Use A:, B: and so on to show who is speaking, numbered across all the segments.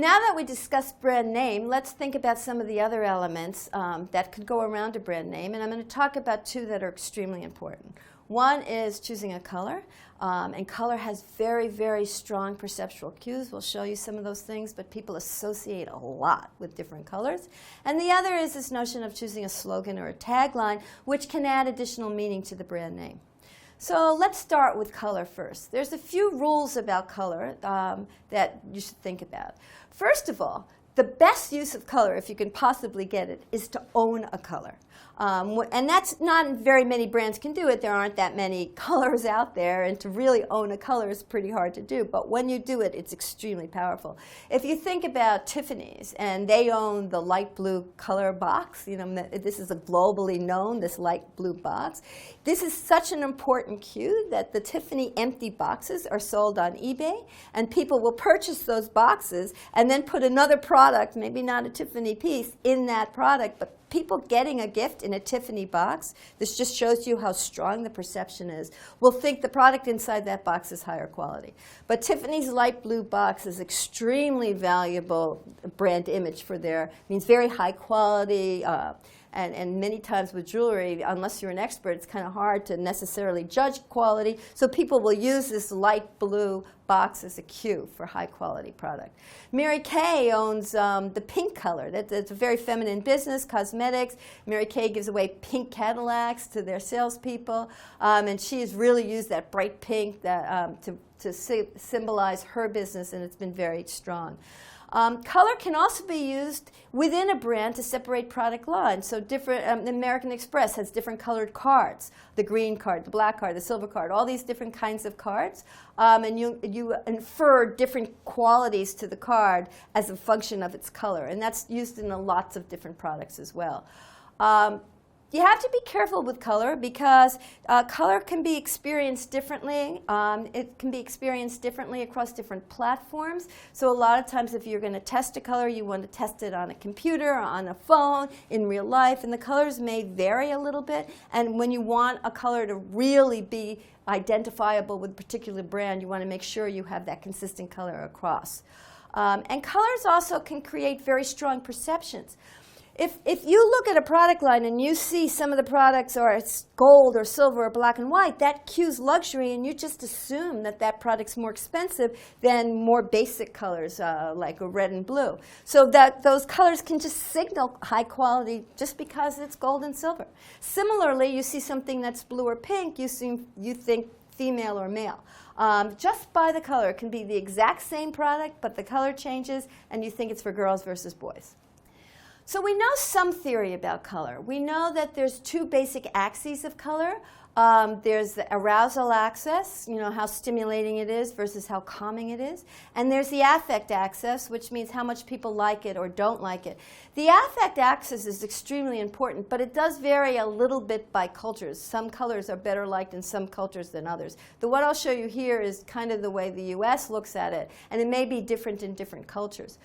A: Now that we discussed brand name, let's think about some of the other elements that could go around a brand name, and I'm going to talk about two that are extremely important. One is choosing a color, and color has very, very strong perceptual cues. We'll show you some of those things, but people associate a lot with different colors. And the other is this notion of choosing a slogan or a tagline, which can add additional meaning to the brand name. So let's start with color first. There's a few rules about color that you should think about. First of all, the best use of color, if you can possibly get it, is to own a color. And that's not very many brands can do it. There aren't that many colors out there, and to really own a color is pretty hard to do. But when you do it, it's extremely powerful. If you think about Tiffany's, and they own the light blue color box, you know, this is a globally known, this light blue box. This is such an important cue that the Tiffany empty boxes are sold on eBay, and people will purchase those boxes and then put another product, maybe not a Tiffany piece, in that product, but people getting a gift in a Tiffany box, this just shows you how strong the perception is, will think the product inside that box is higher quality. But Tiffany's light blue box is extremely valuable brand image for means very high quality, and many times with jewelry, unless you're an expert, it's kind of hard to necessarily judge quality. So people will use this light blue box as a cue for high quality product. Mary Kay owns the pink color. That's a very feminine business, cosmetics. Mary Kay gives away pink Cadillacs to their salespeople, and she has really used that bright pink to symbolize her business, and it's been very strong. Color can also be used within a brand to separate product lines. So American Express has different colored cards, the green card, the black card, the silver card, all these different kinds of cards. And you infer different qualities to the card as a function of its color. And that's used in lots of different products as well. You have to be careful with color because color can be experienced differently. It can be experienced differently across different platforms. So a lot of times if you're going to test a color, you want to test it on a computer or on a phone in real life. And the colors may vary a little bit. And when you want a color to really be identifiable with a particular brand, you want to make sure you have that consistent color across. And colors also can create very strong perceptions. If you look at a product line and you see some of the products are gold or silver or black and white, that cues luxury, and you just assume that that product's more expensive than more basic colors like a red and blue. So that those colors can just signal high quality just because it's gold and silver. Similarly, you see something that's blue or pink, you think female or male. Just by the color. It can be the exact same product, but the color changes, and you think it's for girls versus boys. So we know some theory about color. We know that there's two basic axes of color. There's the arousal axis, you know, how stimulating it is versus how calming it is. And there's the affect axis, which means how much people like it or don't like it. The affect axis is extremely important, but it does vary a little bit by cultures. Some colors are better liked in some cultures than others. What I'll show you here is kind of the way the US looks at it, and it may be different in different cultures.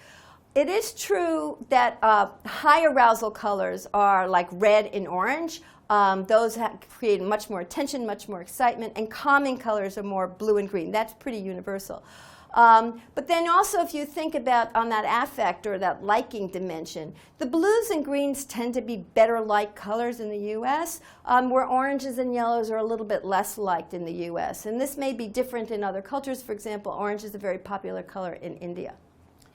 A: It is true that high arousal colors are like red and orange. Those create much more attention, much more excitement, and calming colors are more blue and green. That's pretty universal. But then also if you think about on that affect or that liking dimension, the blues and greens tend to be better liked colors in the US, where oranges and yellows are a little bit less liked in the US. And this may be different in other cultures. For example, orange is a very popular color in India.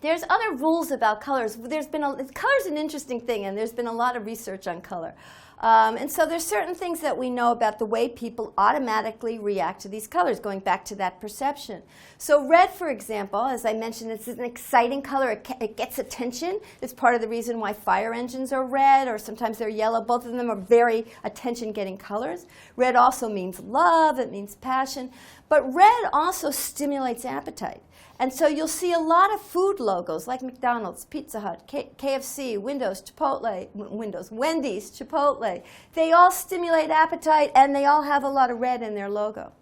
A: There's other rules about colors. Color's an interesting thing, and there's been a lot of research on color. And so there's certain things that we know about the way people automatically react to these colors, going back to that perception. So red, for example, as I mentioned, it's an exciting color. It gets attention. It's part of the reason why fire engines are red, or sometimes they're yellow. Both of them are very attention-getting colors. Red also means love. It means passion. But red also stimulates appetite. And so you'll see a lot of food logos like McDonald's, Pizza Hut, KFC, Wendy's, Chipotle. They all stimulate appetite, and they all have a lot of red in their logo.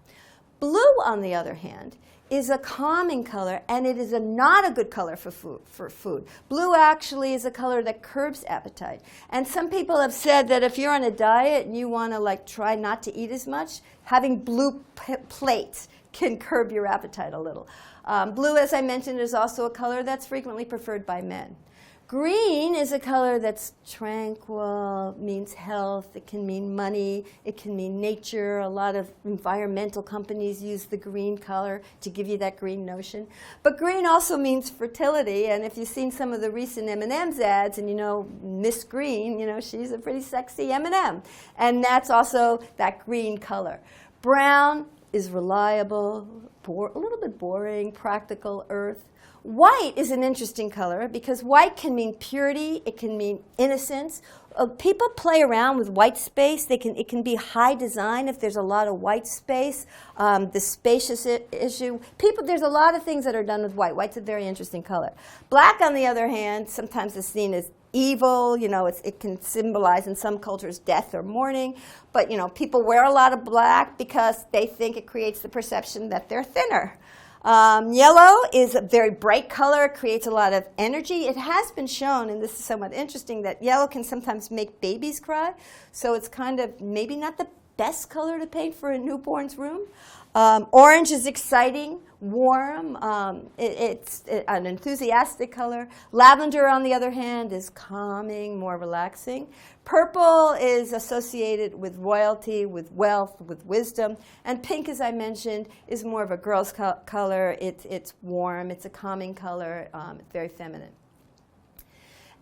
A: Blue, on the other hand, is a calming color, and it is not a good color for food. Blue actually is a color that curbs appetite. And some people have said that if you're on a diet and you want to like try not to eat as much, having blue plates can curb your appetite a little. Blue, as I mentioned, is also a color that's frequently preferred by men. Green is a color that's tranquil, means health, it can mean money, it can mean nature. A lot of environmental companies use the green color to give you that green notion. But green also means fertility, and if you've seen some of the recent M&M's ads, and you know Miss Green, you know, she's a pretty sexy M&M. And that's also that green color. Brown is reliable, a little bit boring, practical, earth. White is an interesting color because white can mean purity, it can mean innocence. People play around with white space. It can be high design if there's a lot of white space. The spacious issue. There's a lot of things that are done with white. White's a very interesting color. Black, on the other hand, sometimes is seen as evil. You know, it can symbolize in some cultures death or mourning. But you know, people wear a lot of black because they think it creates the perception that they're thinner. Yellow is a very bright color, creates a lot of energy. It has been shown, and this is somewhat interesting, that yellow can sometimes make babies cry. So it's kind of maybe not the best color to paint for a newborn's room. Orange is exciting, warm. It's an enthusiastic color. Lavender, on the other hand, is calming, more relaxing. Purple is associated with royalty, with wealth, with wisdom. And pink, as I mentioned, is more of a girl's color. It's warm. It's a calming color. It's very feminine.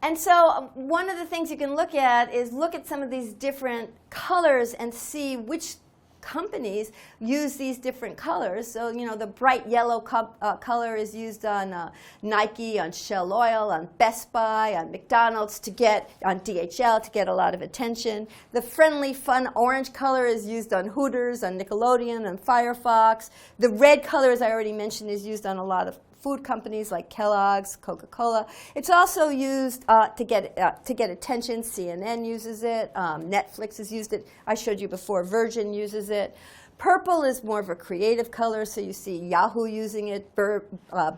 A: And so one of the things you can look at is look at some of these different colors and see which companies use these different colors. So, you know, the bright yellow color is used on Nike, on Shell Oil, on Best Buy, on McDonald's, on DHL to get a lot of attention. The friendly, fun orange color is used on Hooters, on Nickelodeon, on Firefox. The red color, as I already mentioned, is used on a lot of food companies like Kellogg's, Coca-Cola. It's also used to get attention. CNN uses it. Netflix has used it. I showed you before. Virgin uses it. Purple is more of a creative color, so you see Yahoo using it.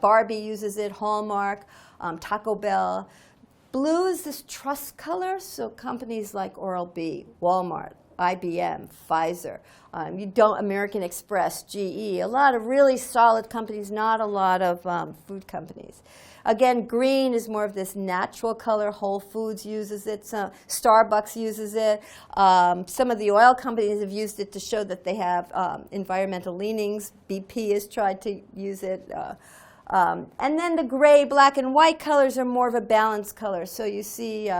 A: Barbie uses it. Hallmark, Taco Bell. Blue is this trust color, so companies like Oral-B, Walmart, IBM, Pfizer, American Express, GE, a lot of really solid companies, not a lot of food companies. Again, green is more of this natural color. Whole Foods uses it. Starbucks uses it. Some of the oil companies have used it to show that they have environmental leanings. BP has tried to use it. And then the gray, black, and white colors are more of a balanced color. So you see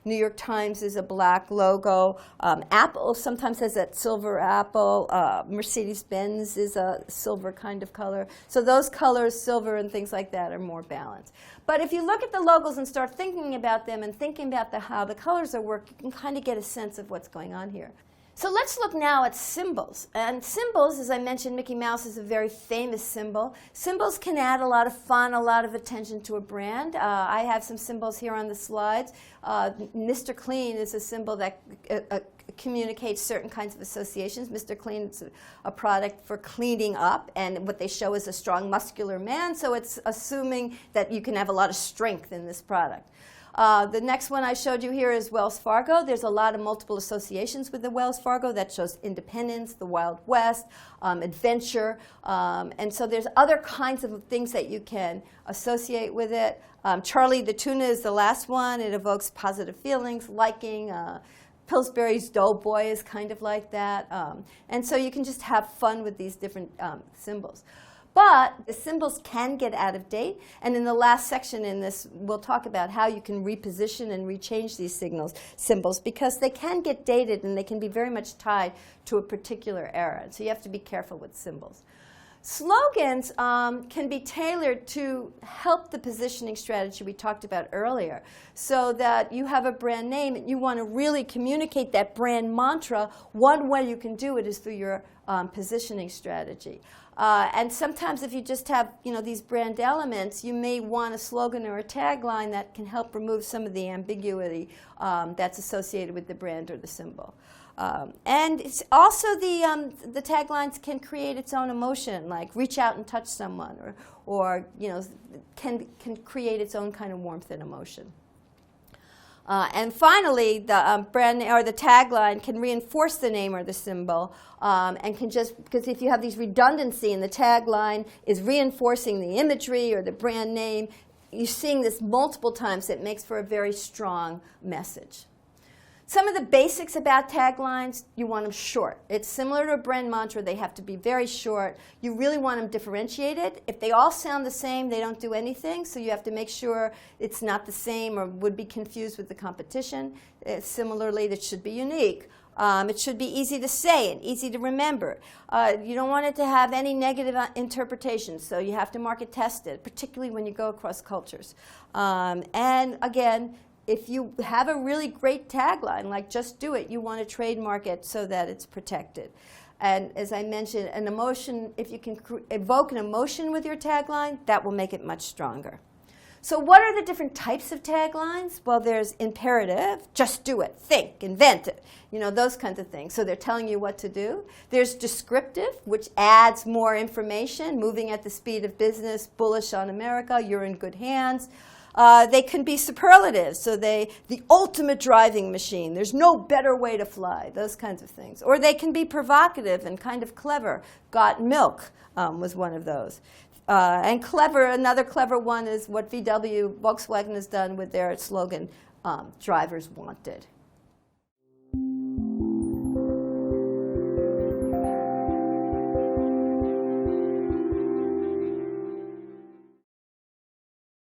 A: New York Times is a black logo. Apple sometimes has that silver apple. Mercedes-Benz is a silver kind of color. So those colors, silver and things like that, are more balanced. But if you look at the logos and start thinking about them and thinking about how the colors are work, you can kind of get a sense of what's going on here. So let's look now at symbols. And symbols, as I mentioned, Mickey Mouse is a very famous symbol. Symbols can add a lot of fun, a lot of attention to a brand. I have some symbols here on the slides. Mr. Clean is a symbol that communicates certain kinds of associations. Mr. Clean is a product for cleaning up, and what they show is a strong, muscular man, so it's assuming that you can have a lot of strength in this product. The next one I showed you here is Wells Fargo. There's a lot of multiple associations with the Wells Fargo that shows independence, the Wild West, adventure. And so there's other kinds of things that you can associate with it. Charlie the Tuna is the last one. It evokes positive feelings, liking. Pillsbury's Doughboy is kind of like that. And so you can just have fun with these different symbols. But the symbols can get out of date, and in the last section in this, we'll talk about how you can reposition and rechange these symbols, because they can get dated and they can be very much tied to a particular era. So you have to be careful with symbols. Slogans can be tailored to help the positioning strategy we talked about earlier, so that you have a brand name and you want to really communicate that brand mantra. One way you can do it is through your positioning strategy. And sometimes if you just have, these brand elements, you may want a slogan or a tagline that can help remove some of the ambiguity that's associated with the brand or the symbol. And it's also the taglines can create its own emotion, like reach out and touch someone, or can create its own kind of warmth and emotion. And finally, the brand or the tagline can reinforce the name or the symbol, and can just, because if you have these redundancy and the tagline is reinforcing the imagery or the brand name, you're seeing this multiple times. It makes for a very strong message. Some of the basics about taglines, you want them short. It's similar to a brand mantra. They have to be very short. You really want them differentiated. If they all sound the same, they don't do anything, so you have to make sure it's not the same or would be confused with the competition. Similarly, it should be unique. It should be easy to say and easy to remember. You don't want it to have any negative interpretation, so you have to market test it, particularly when you go across cultures. And again, if you have a really great tagline, like just do it, you want to trademark it so that it's protected. And as I mentioned, an emotion, if you can evoke an emotion with your tagline, that will make it much stronger. So what are the different types of taglines? Well, there's imperative, just do it, think, invent it, those kinds of things. So they're telling you what to do. There's descriptive, which adds more information, moving at the speed of business, bullish on America, you're in good hands. They can be superlatives, so the ultimate driving machine, there's no better way to fly, those kinds of things. Or they can be provocative and kind of clever. Got milk was one of those. And another clever one is what Volkswagen has done with their slogan, drivers wanted.